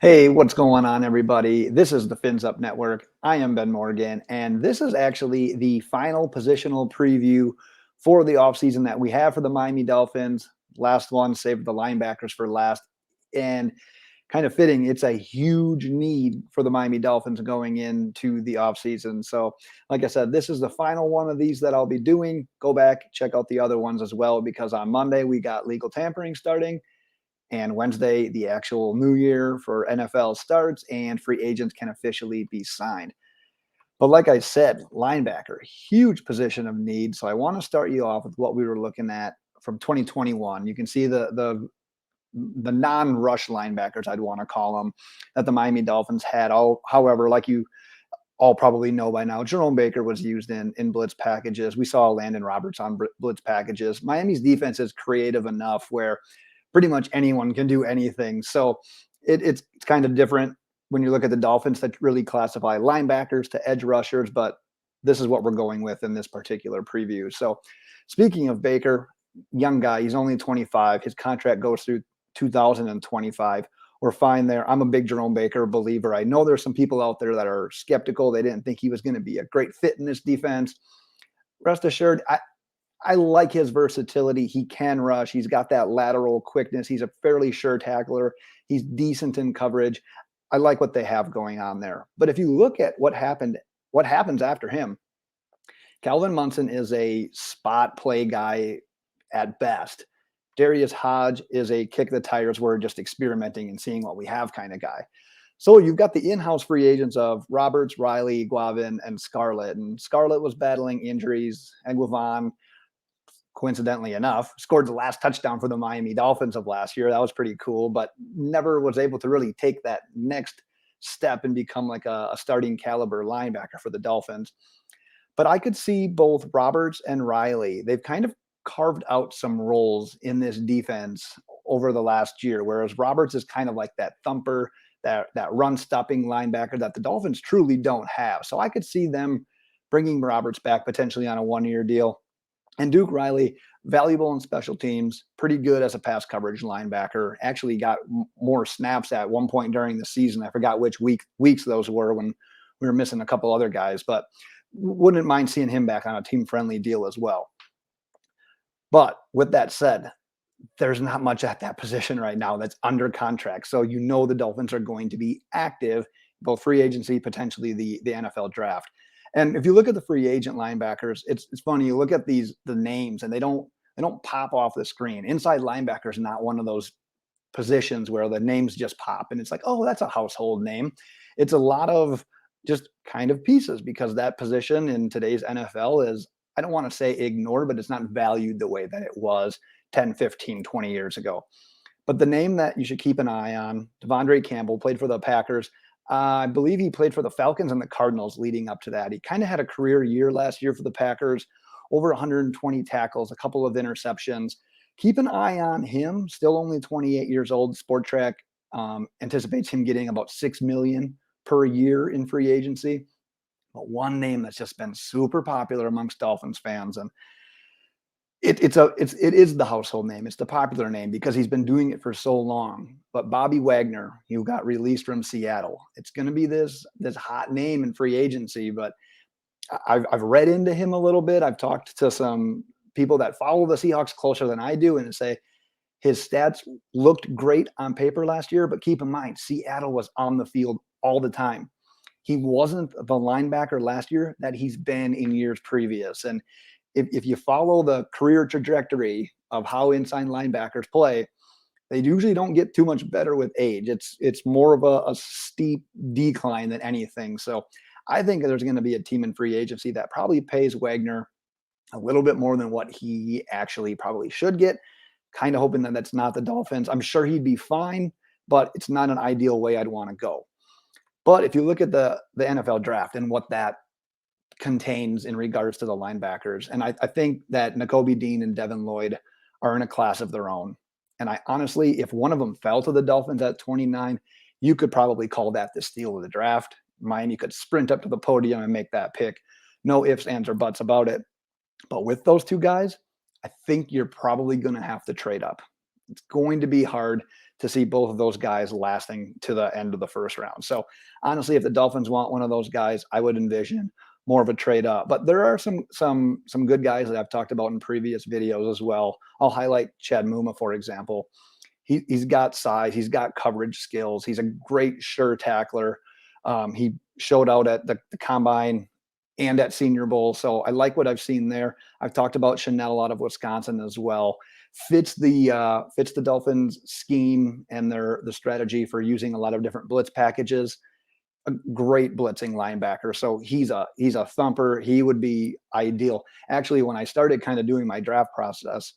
Hey, what's going on, everybody? This is the Fins Up Network. I am Ben Morgan, and this is actually the final positional preview for the offseason that we have for the Miami Dolphins. Last one, saved the linebackers for last. And kind of fitting, it's a huge need for the Miami Dolphins going into the offseason. So, like I said, this is the final one of these that I'll be doing. Go back, check out the other ones as well, because on Monday we got legal tampering starting. And Wednesday, the actual new year for NFL starts and free agents can officially be signed. But like I said, linebacker, huge position of need. So I want to start you off with what we were looking at from 2021. You can see the non-rush linebackers, I'd want to call them, that the Miami Dolphins had. However, like you all probably know by now, Jerome Baker was used in blitz packages. We saw Landon Roberts on blitz packages. Miami's defense is creative enough where pretty much anyone can do anything. So it's kind of different when you look at the Dolphins that really classify linebackers to edge rushers, but this is what we're going with in this particular preview. So speaking of Baker, young guy, he's only 25. His contract goes through 2025. We're fine there. I'm a big Jerome Baker believer. I know there's some people out there that are skeptical. They didn't think he was going to be a great fit in this defense. Rest assured, I like his versatility. He can rush. He's got that lateral quickness. He's a fairly sure tackler. He's decent in coverage. I like what they have going on there. But if you look at what happens after him, Calvin Munson is a spot play guy at best. Darius Hodge is a kick the tires. We're just experimenting and seeing what we have kind of guy. So you've got the in-house free agents of Roberts, Riley, Guavin, and Scarlett. And Scarlett was battling injuries, and Guavin, coincidentally enough, scored the last touchdown for the Miami Dolphins of last year. That was pretty cool, but never was able to really take that next step and become like a starting caliber linebacker for the Dolphins. But I could see both Roberts and Riley. They've kind of carved out some roles in this defense over the last year, whereas Roberts is kind of like that thumper, that run stopping linebacker that the Dolphins truly don't have. So I could see them bringing Roberts back potentially on a 1-year deal. And Duke Riley, valuable in special teams, pretty good as a pass coverage linebacker. Actually got more snaps at one point during the season. I forgot which weeks those were when we were missing a couple other guys, but wouldn't mind seeing him back on a team-friendly deal as well. But with that said, there's not much at that position right now that's under contract. So you know the Dolphins are going to be active, both free agency, potentially the NFL draft. And if you look at the free agent linebackers, it's funny. You look at the names, and they don't pop off the screen. Inside linebacker is not one of those positions where the names just pop, and it's like, oh, that's a household name. It's a lot of just kind of pieces because that position in today's NFL is, I don't want to say ignored, but it's not valued the way that it was 10, 15, 20 years ago. But the name that you should keep an eye on, De'Vondre Campbell, played for the Packers. I believe he played for the Falcons and the Cardinals leading up to that. He kind of had a career year last year for the Packers, over 120 tackles, a couple of interceptions. Keep an eye on him. Still only 28 years old. Sport Track anticipates him getting about $6 million per year in free agency. But one name that's just been super popular amongst Dolphins fans, and it is the household name. It's the popular name because he's been doing it for so long. But Bobby Wagner, who got released from Seattle, it's going to be this hot name in free agency. But I've read into him a little bit. I've talked to some people that follow the Seahawks closer than I do, and say his stats looked great on paper last year. But keep in mind, Seattle was on the field all the time. He wasn't the linebacker last year that he's been in years previous. And if you follow the career trajectory of how inside linebackers play, they usually don't get too much better with age. It's more of a steep decline than anything. So I think there's going to be a team in free agency that probably pays Wagner a little bit more than what he actually probably should get. Kind of hoping that that's not the Dolphins. I'm sure he'd be fine, but it's not an ideal way I'd want to go. But if you look at the NFL draft and what that contains in regards to the linebackers, and I think that Nakobe Dean and Devin Lloyd are in a class of their own. And I honestly, if one of them fell to the Dolphins at 29, you could probably call that the steal of the draft. Miami could sprint up to the podium and make that pick. No ifs, ands, or buts about it. But with those two guys, I think you're probably going to have to trade up. it's going to be hard to see both of those guys lasting to the end of the first round. So honestly, if the Dolphins want one of those guys, I would envision more of a trade up. But there are some good guys that I've talked about in previous videos as well. I'll highlight Chad Mumma, for example. He's got size, he's got coverage skills, he's a great sure tackler. He showed out at the combine and at Senior Bowl. So I like what I've seen there. I've talked about Chanel out of Wisconsin as well. Fits the Dolphins scheme and the strategy for using a lot of different blitz packages. A great blitzing linebacker. So he's a thumper. He would be ideal. Actually, when I started kind of doing my draft process,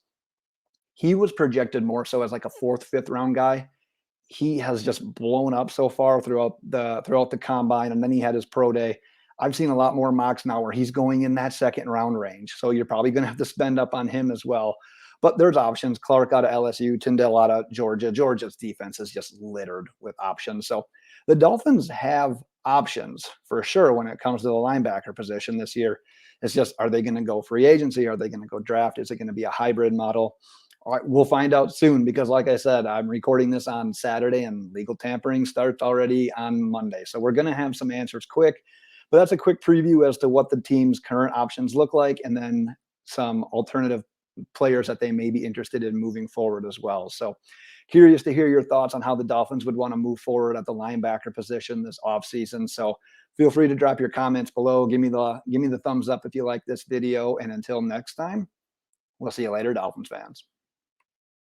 he was projected more so as like a fourth, fifth round guy. He has just blown up so far throughout the combine, and then he had his pro day. I've seen a lot more mocks now where he's going in that second round range. So you're probably going to have to spend up on him as well. But there's options. Clark out of LSU, Tyndall out of Georgia. Georgia's defense is just littered with options. So the Dolphins have options for sure when it comes to the linebacker position this year. It's just, are they going to go free agency? Are they going to go draft? Is it going to be a hybrid model? All right, we'll find out soon because, like I said, I'm recording this on Saturday and legal tampering starts already on Monday. So we're going to have some answers quick. But that's a quick preview as to what the team's current options look like, and then some alternative players that they may be interested in moving forward as well. So curious to hear your thoughts on how the Dolphins would want to move forward at the linebacker position this offseason. So feel free to drop your comments below. Give me the thumbs up if you like this video. And until next time, we'll see you later, Dolphins fans.